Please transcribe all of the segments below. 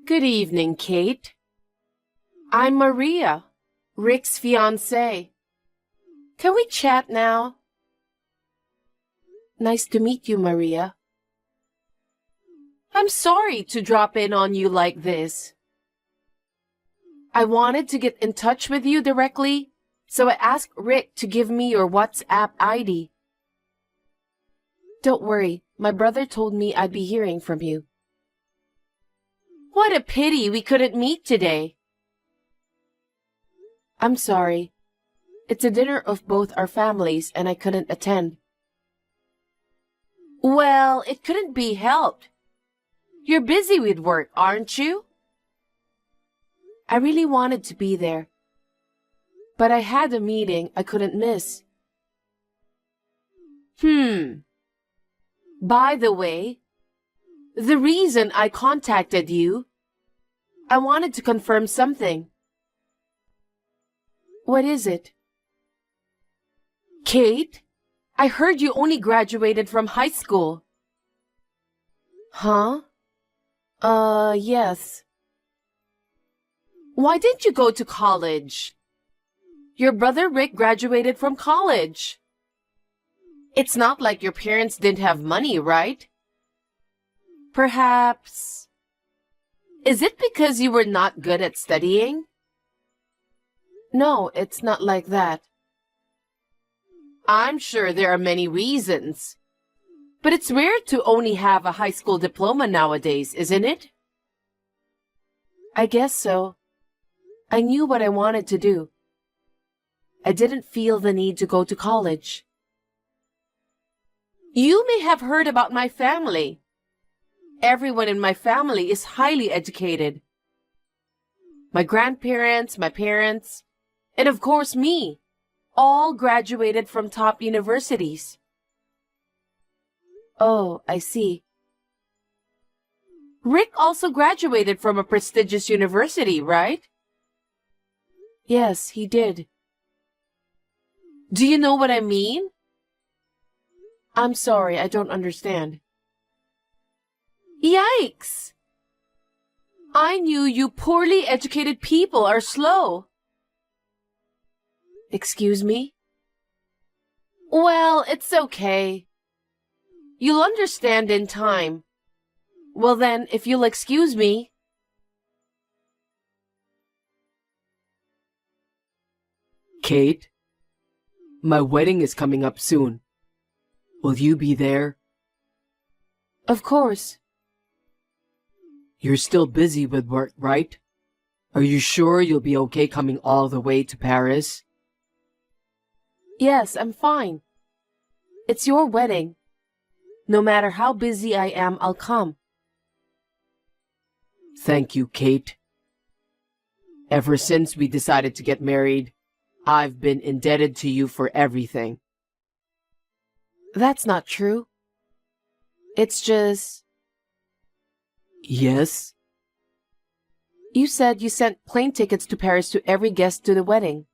Good evening, Kate. I'm Maria, Rick's fiancée. Can we chat now? Nice to meet you, Maria. I'm sorry to drop in on you like this. I wanted to get in touch with you directly, so I asked Rick to give me your WhatsApp ID. Don't worry, my brother told me I'd be hearing from you. What a pity we couldn't meet today. I'm sorry. It's a dinner of both our families and I couldn't attend. Well, it couldn't be helped. You're busy with work, aren't you? I really wanted to be there, but I had a meeting I couldn't miss. By the way, the reason I contacted you, I wanted to confirm something. What is it? Kate, I heard you only graduated from high school. Huh? Yes. Why didn't you go to college? Your brother Rick graduated from college. It's not like your parents didn't have money, right? Perhaps. Is it because you were not good at studying? No, it's not like that. I'm sure there are many reasons. But it's rare to only have a high school diploma nowadays, isn't it? I guess so. I knew what I wanted to do. I didn't feel the need to go to college. You may have heard about my family. Everyone in my family is highly educated. My grandparents, my parents, and of course me, all graduated from top universities. Oh, I see. Rick also graduated from a prestigious university, right? Yes, he did. Do you know what I mean? I'm sorry, I don't understand. Yikes! I knew you poorly educated people are slow. Excuse me? Well, it's okay. You'll understand in time. Well then, if you'll excuse me. Kate, my wedding is coming up soon. Will you be there? Of course. You're still busy with work, right? Are you sure you'll be okay coming all the way to Paris? Yes, I'm fine. It's your wedding. No matter how busy I am, I'll come. Thank you, Kate. Ever since we decided to get married, I've been indebted to you for everything. That's not true. It's just... Yes? You said you sent plane tickets to Paris to every guest to the wedding,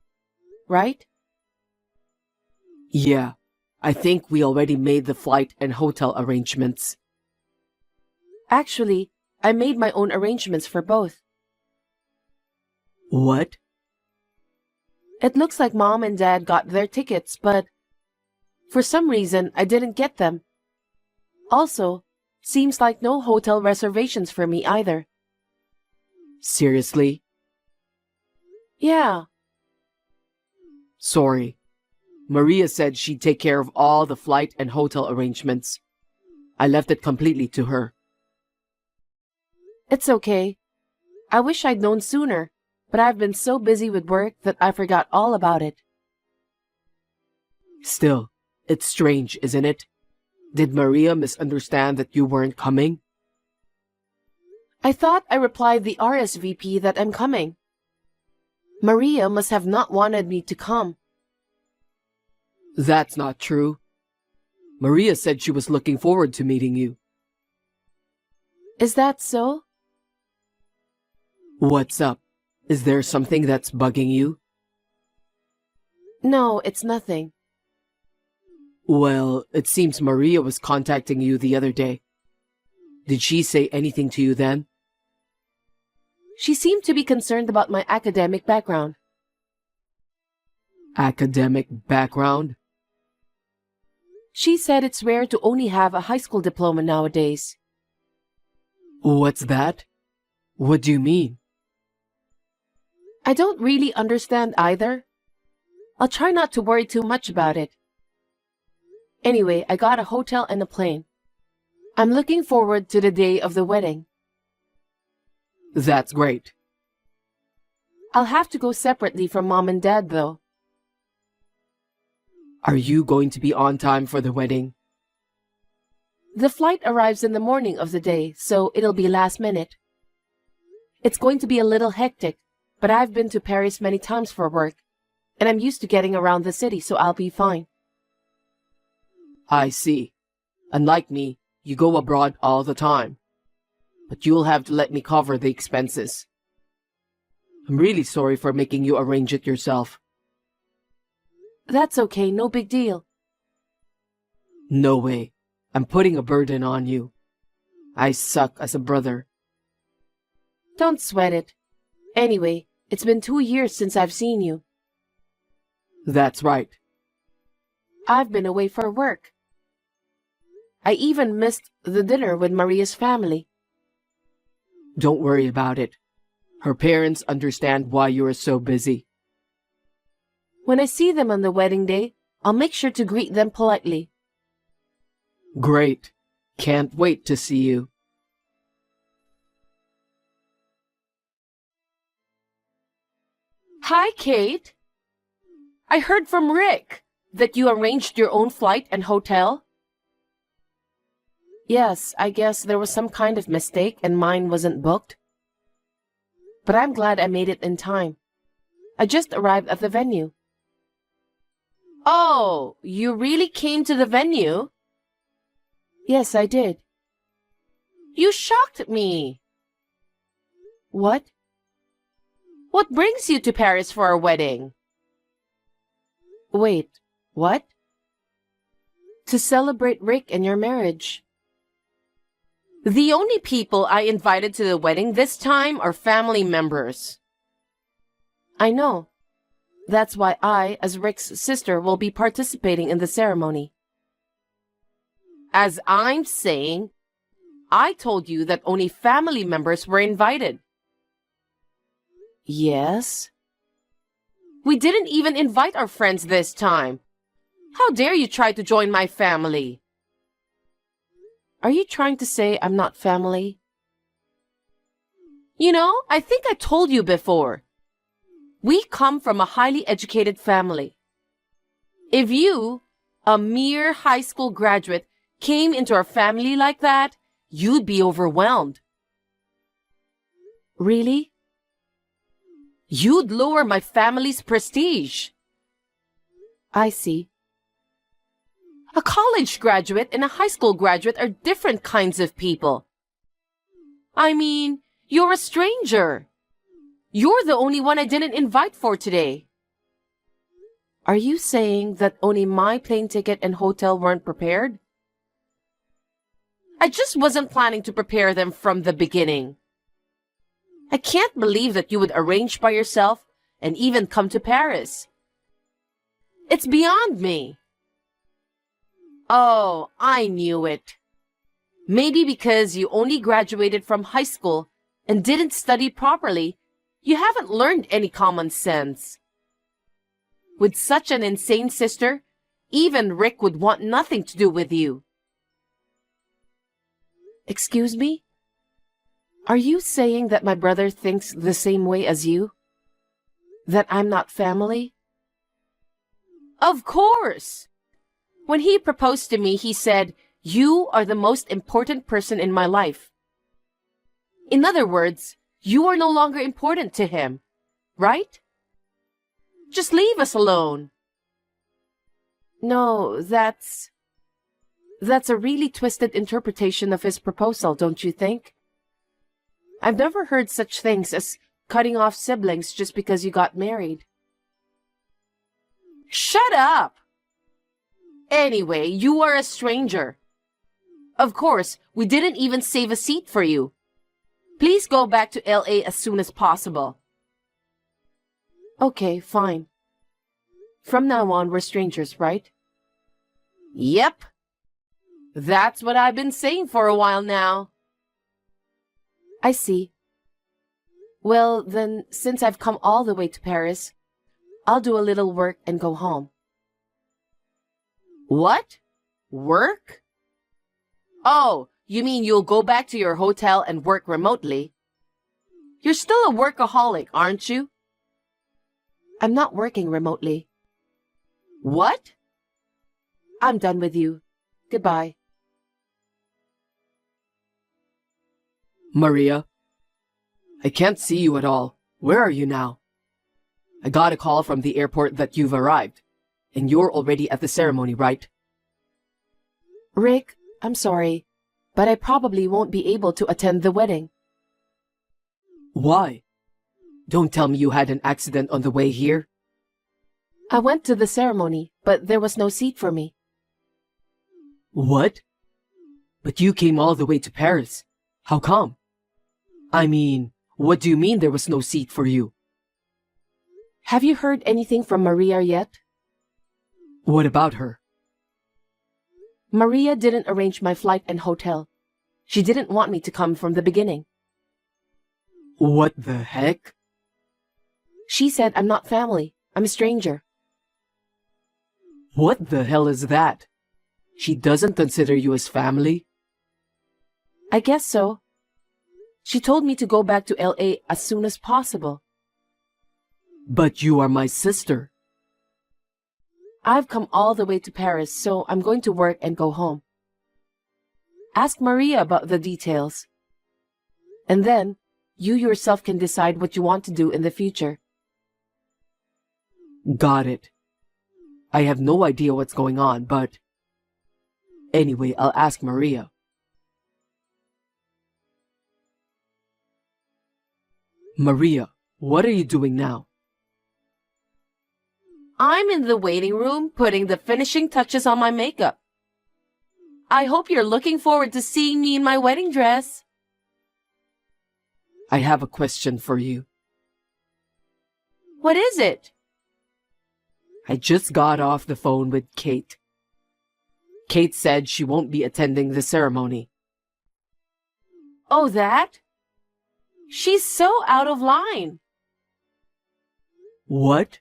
right? Yeah, I think we already made the flight and hotel arrangements. Actually, I made my own arrangements for both. What? It looks like Mom and Dad got their tickets, but for some reason, I didn't get them. Also, seems like no hotel reservations for me either. Seriously? Yeah. Sorry. Maria said she'd take care of all the flight and hotel arrangements. I left it completely to her. It's okay. I wish I'd known sooner, but I've been so busy with work that I forgot all about it. Still, it's strange, isn't it? Did Maria misunderstand that you weren't coming? I thought I replied the RSVP that I'm coming. Maria must have not wanted me to come. That's not true. Maria said she was looking forward to meeting you. Is that so? What's up? Is there something that's bugging you? No, it's nothing. Well, it seems Maria was contacting you the other day. Did she say anything to you then? She seemed to be concerned about my academic background. Academic background? She said it's rare to only have a high school diploma nowadays. What's that? What do you mean? I don't really understand either. I'll try not to worry too much about it. Anyway, I got a hotel and a plane. I'm looking forward to the day of the wedding. That's great. I'll have to go separately from Mom and Dad, though. Are you going to be on time for the wedding? The flight arrives in the morning of the day, so it'll be last minute. It's going to be a little hectic, but I've been to Paris many times for work, and I'm used to getting around the city, so I'll be fine. I see. Unlike me, you go abroad all the time. But you'll have to let me cover the expenses. I'm really sorry for making you arrange it yourself. That's okay, no big deal. No way. I'm putting a burden on you. I suck as a brother. Don't sweat it. Anyway, it's been 2 years since I've seen you. That's right. I've been away for work. I even missed the dinner with Maria's family. Don't worry about it. Her parents understand why you are so busy. When I see them on the wedding day, I'll make sure to greet them politely. Great. Can't wait to see you. Hi, Kate. I heard from Rick that you arranged your own flight and hotel. Yes, I guess there was some kind of mistake and mine wasn't booked. But I'm glad I made it in time. I just arrived at the venue. Oh, you really came to the venue? Yes, I did. You shocked me. What? What brings you to Paris for our wedding? Wait, what? To celebrate Rick and your marriage. The only people I invited to the wedding this time are family members. I know. That's why I, as Rick's sister, will be participating in the ceremony. As I'm saying, I told you that only family members were invited. Yes? We didn't even invite our friends this time. How dare you try to join my family? Are you trying to say I'm not family? You know, I think I told you before. We come from a highly educated family. If you, a mere high school graduate, came into our family like that, you'd be overwhelmed. Really? You'd lower my family's prestige. I see. A college graduate and a high school graduate are different kinds of people. I mean, you're a stranger. You're the only one I didn't invite for today. Are you saying that only my plane ticket and hotel weren't prepared? I just wasn't planning to prepare them from the beginning. I can't believe that you would arrange by yourself and even come to Paris. It's beyond me. Oh, I knew it. Maybe because you only graduated from high school and didn't study properly, you haven't learned any common sense. With such an insane sister, even Rick would want nothing to do with you. Excuse me? Are you saying that my brother thinks the same way as you? That I'm not family? Of course! When he proposed to me, he said, "You are the most important person in my life." In other words, you are no longer important to him, right? Just leave us alone. No, that's a really twisted interpretation of his proposal, don't you think? I've never heard such things as cutting off siblings just because you got married. Shut up! Anyway, you are a stranger. Of course, we didn't even save a seat for you. Please go back to LA as soon as possible. Okay, fine. From now on, we're strangers, right? Yep. That's what I've been saying for a while now. I see. Well, then, since I've come all the way to Paris, I'll do a little work and go home. What? Work? Oh, you mean you'll go back to your hotel and work remotely? You're still a workaholic, aren't you? I'm not working remotely. What? I'm done with you. Goodbye. Maria, I can't see you at all. Where are you now? I got a call from the airport that you've arrived, and you're already at the ceremony, right? Rick, I'm sorry, but I probably won't be able to attend the wedding. Why? Don't tell me you had an accident on the way here. I went to the ceremony, but there was no seat for me. What? But you came all the way to Paris. How come? I mean, what do you mean there was no seat for you? Have you heard anything from Maria yet? What about her? Maria didn't arrange my flight and hotel. She didn't want me to come from the beginning. What the heck? She said I'm not family. I'm a stranger. What the hell is that? She doesn't consider you as family? I guess so. She told me to go back to LA as soon as possible. But you are my sister. I've come all the way to Paris, so I'm going to work and go home. Ask Maria about the details. And then, you yourself can decide what you want to do in the future. Got it. I have no idea what's going on, but... Anyway, I'll ask Maria. Maria, what are you doing now? I'm in the waiting room putting the finishing touches on my makeup. I hope you're looking forward to seeing me in my wedding dress. I have a question for you. What is it? I just got off the phone with Kate. Kate said she won't be attending the ceremony. Oh, that? She's so out of line. What?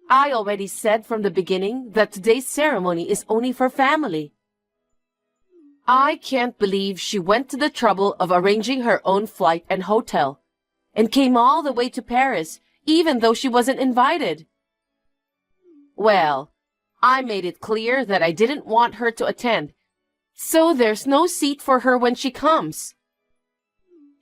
I already said from the beginning that today's ceremony is only for family. I can't believe she went to the trouble of arranging her own flight and hotel and came all the way to Paris even though she wasn't invited. Well, I made it clear that I didn't want her to attend, so there's no seat for her when she comes.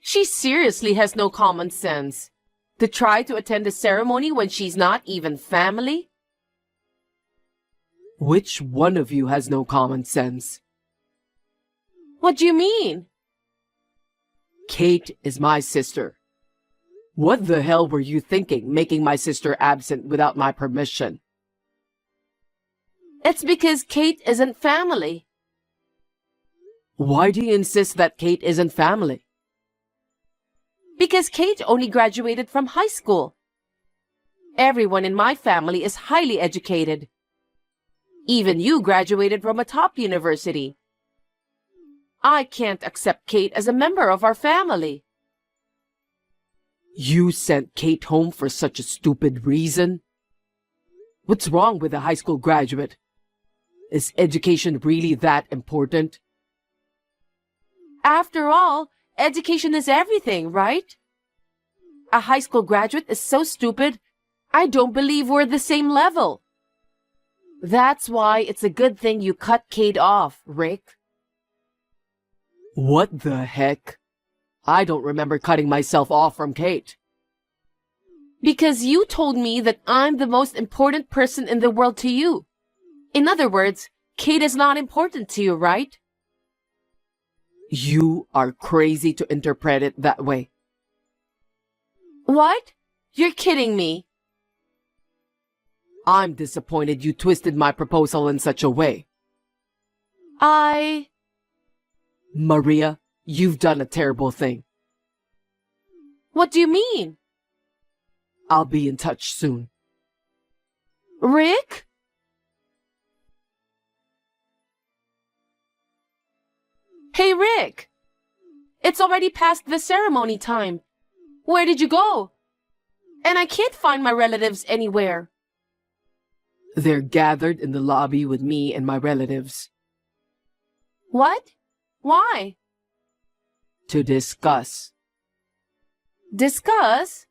She seriously has no common sense. To try to attend the ceremony when she's not even family? Which one of you has no common sense? What do you mean? Kate is my sister. What the hell were you thinking, making my sister absent without my permission? It's because Kate isn't family. Why do you insist that Kate isn't family? Because Kate only graduated from high school. Everyone in my family is highly educated. Even you graduated from a top university. I can't accept Kate as a member of our family. You sent Kate home for such a stupid reason? What's wrong with a high school graduate? Is education really that important? After all, education is everything, right? A high school graduate is so stupid, I don't believe we're the same level. That's why it's a good thing you cut Kate off, Rick. What the heck? I don't remember cutting myself off from Kate. Because you told me that I'm the most important person in the world to you. In other words, Kate is not important to you, right? You are crazy to interpret it that way. What? You're kidding me. I'm disappointed you twisted my proposal in such a way. Maria, You've done a terrible thing. What do you mean? I'll be in touch soon. Rick? Hey, Rick! It's already past the ceremony time. Where did you go? And I can't find my relatives anywhere. They're gathered in the lobby with me and my relatives What? Why? to discuss. Discuss?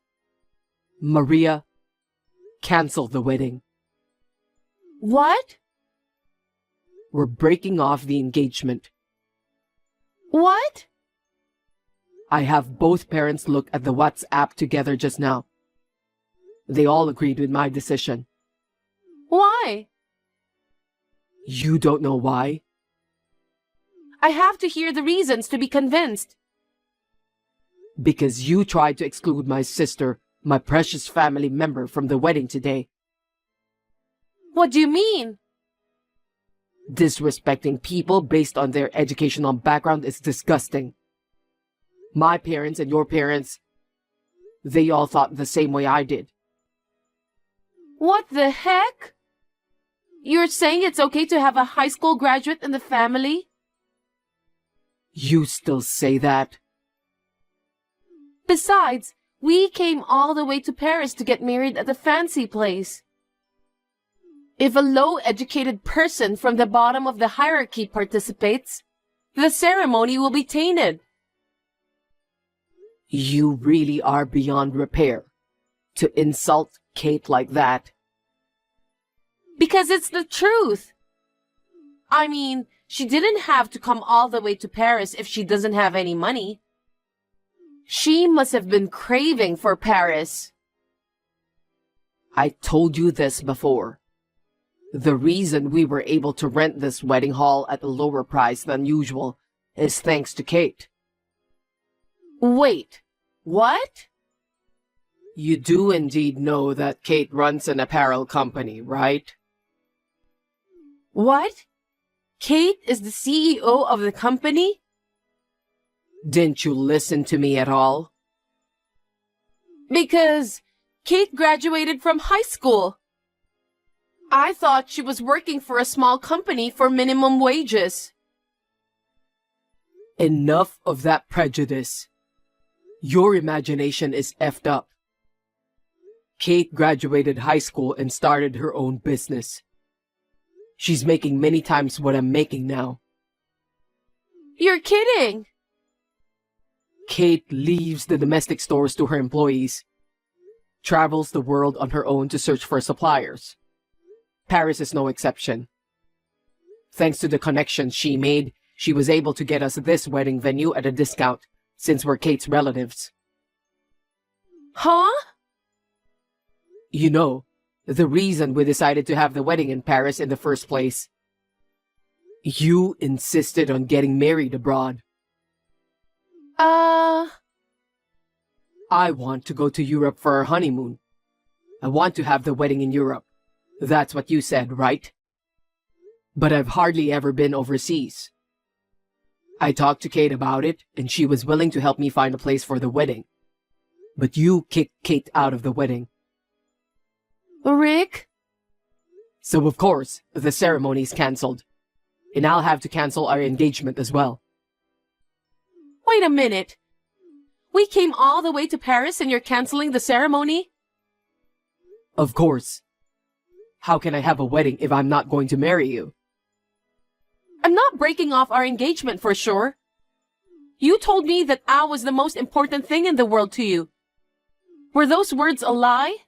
Maria, cancel the wedding. What? We're breaking off the engagement. What? I have both parents look at the WhatsApp together just now. They all agreed with my decision. Why? You don't know why? I have to hear the reasons to be convinced. Because you tried to exclude my sister, my precious family member, from the wedding today. What do you mean? Disrespecting people based on their educational background is disgusting. My parents and your parents, they all thought the same way I did. What the heck? You're saying it's okay to have a high school graduate in the family? You still say that? Besides, we came all the way to Paris to get married at the fancy place. If a low-educated person from the bottom of the hierarchy participates, the ceremony will be tainted. You really are beyond repair to insult Kate like that. Because it's the truth. I mean, she didn't have to come all the way to Paris if she doesn't have any money. She must have been craving for Paris. I told you this before. The reason we were able to rent this wedding hall at a lower price than usual is thanks to Kate. Wait, what? You do indeed know that Kate runs an apparel company, right? What? Kate is the CEO of the company? Didn't you listen to me at all? Because Kate graduated from high school. I thought she was working for a small company for minimum wages. Enough of that prejudice. Your imagination is effed up. Kate graduated high school and started her own business. She's making many times what I'm making now. You're kidding! Kate leaves the domestic stores to her employees, travels the world on her own to search for suppliers. Paris is no exception. Thanks to the connections she made, she was able to get us this wedding venue at a discount, since we're Kate's relatives. Huh? You know, the reason we decided to have the wedding in Paris in the first place. You insisted on getting married abroad. I want to go to Europe for our honeymoon. I want to have the wedding in Europe. That's what you said, right? But I've hardly ever been overseas. I talked to Kate about it, and she was willing to help me find a place for the wedding. But you kicked Kate out of the wedding. Rick? So of course, the ceremony's cancelled. And I'll have to cancel our engagement as well. Wait a minute. We came all the way to Paris and you're canceling the ceremony? Of course. How can I have a wedding if I'm not going to marry you? I'm not breaking off our engagement for sure. You told me that I was the most important thing in the world to you. Were those words a lie?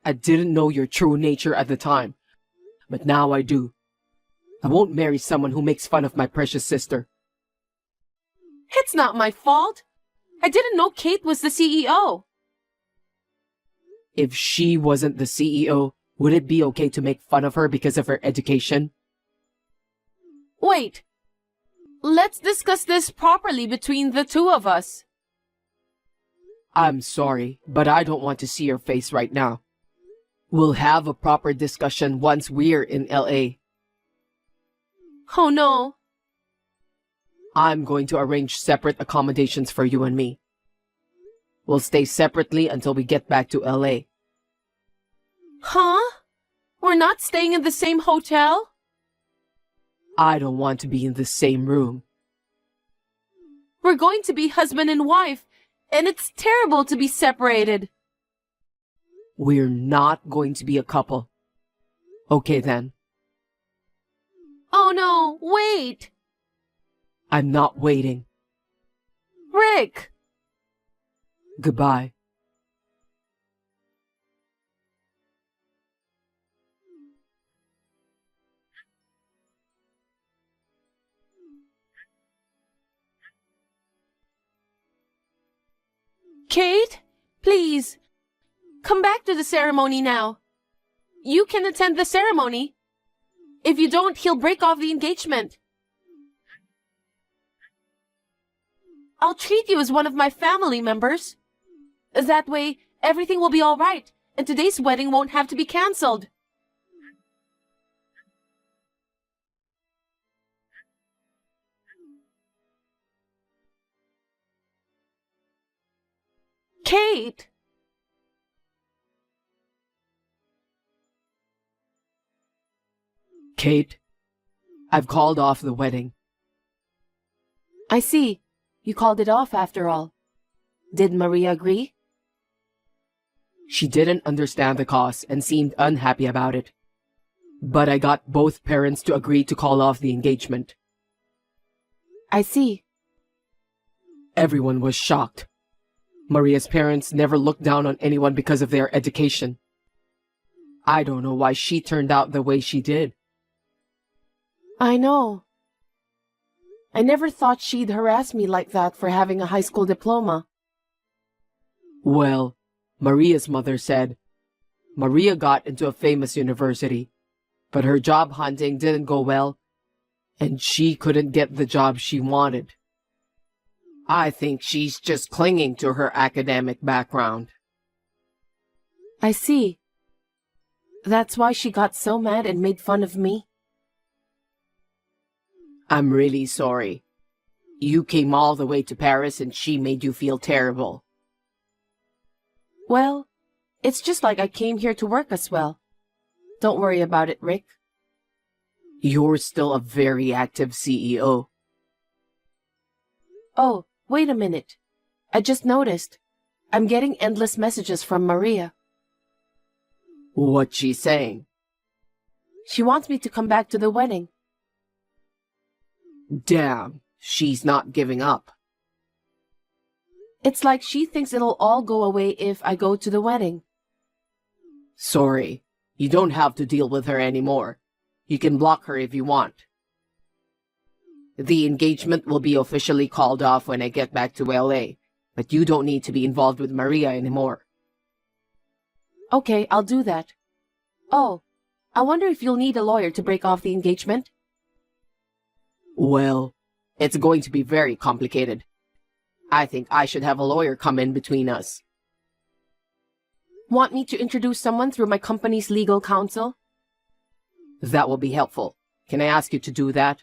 I didn't know your true nature at the time, but now I do. I won't marry someone who makes fun of my precious sister. It's not my fault. I didn't know Kate was the CEO. If she wasn't the CEO, would it be okay to make fun of her because of her education? Wait. Let's discuss this properly between the two of us. I'm sorry, but I don't want to see your face right now. We'll have a proper discussion once we're in LA. Oh no. I'm going to arrange separate accommodations for you and me. We'll stay separately until we get back to LA. Huh? We're not staying in the same hotel? I don't want to be in the same room. We're going to be husband and wife, and it's terrible to be separated. We're not going to be a couple. Okay then. Oh no, wait! I'm not waiting. Rick! Goodbye. Kate, please, come back to the ceremony now. You can attend the ceremony. If you don't, he'll break off the engagement. I'll treat you as one of my family members. That way, everything will be all right, and today's wedding won't have to be cancelled. Kate! Kate, I've called off the wedding. I see. You called it off after all. Did Maria agree? She didn't understand the cost and seemed unhappy about it. But I got both parents to agree to call off the engagement. I see. Everyone was shocked. Maria's parents never looked down on anyone because of their education. I don't know why she turned out the way she did. I know. I never thought she'd harass me like that for having a high school diploma. Well, Maria's mother said Maria got into a famous university, but her job hunting didn't go well, and she couldn't get the job she wanted. I think she's just clinging to her academic background. I see. That's why she got so mad and made fun of me. I'm really sorry. You came all the way to Paris and she made you feel terrible. Well, it's just like I came here to work as well. Don't worry about it, Rick. You're still a very active CEO. Oh, wait a minute. I just noticed. I'm getting endless messages from Maria. What's she saying? She wants me to come back to the wedding. Damn, she's not giving up. It's like she thinks it'll all go away if I go to the wedding. Sorry, you don't have to deal with her anymore. You can block her if you want. The engagement will be officially called off when I get back to LA, but you don't need to be involved with Maria anymore. Okay, I'll do that. Oh, I wonder if you'll need a lawyer to break off the engagement? Well, it's going to be very complicated. I think I should have a lawyer come in between us. Want me to introduce someone through my company's legal counsel? That will be helpful. Can I ask you to do that?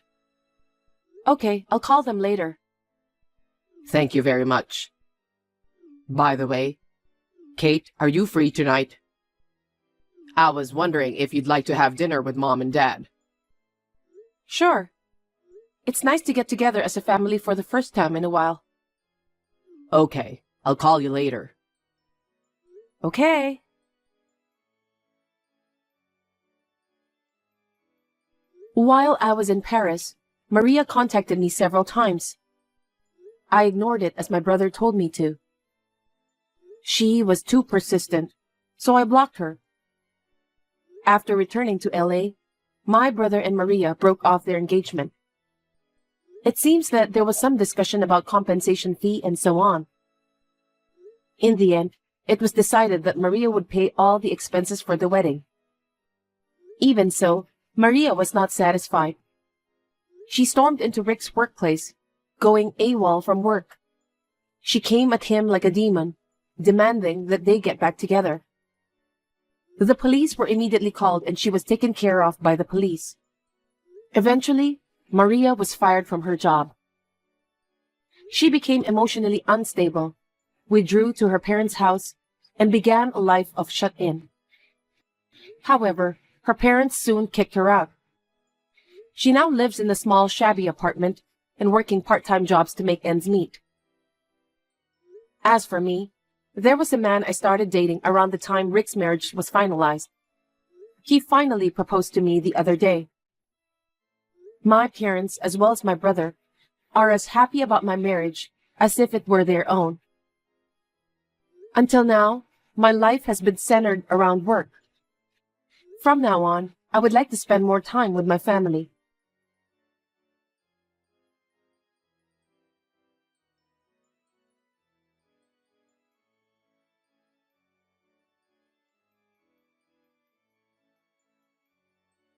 Okay, I'll call them later. Thank you very much. By the way, Kate, are you free tonight? I was wondering if you'd like to have dinner with Mom and Dad. Sure. It's nice to get together as a family for the first time in a while. Okay, I'll call you later. Okay. While I was in Paris, Maria contacted me several times. I ignored it as my brother told me to. She was too persistent, so I blocked her. After returning to LA, my brother and Maria broke off their engagement. It seems that there was some discussion about compensation fee and so on. In the end, it was decided that Maria would pay all the expenses for the wedding. Even so, Maria was not satisfied. She stormed into Rick's workplace, going AWOL from work. She came at him like a demon, demanding that they get back together. The police were immediately called and she was taken care of by the police. Eventually, Maria was fired from her job. She became emotionally unstable, withdrew to her parents' house, and began a life of shut-in. However, her parents soon kicked her out. She now lives in a small, shabby apartment and working part-time jobs to make ends meet. As for me, there was a man I started dating around the time Rick's marriage was finalized. He finally proposed to me the other day. My parents, as well as my brother, are as happy about my marriage as if it were their own. Until now, my life has been centered around work. From now on, I would like to spend more time with my family.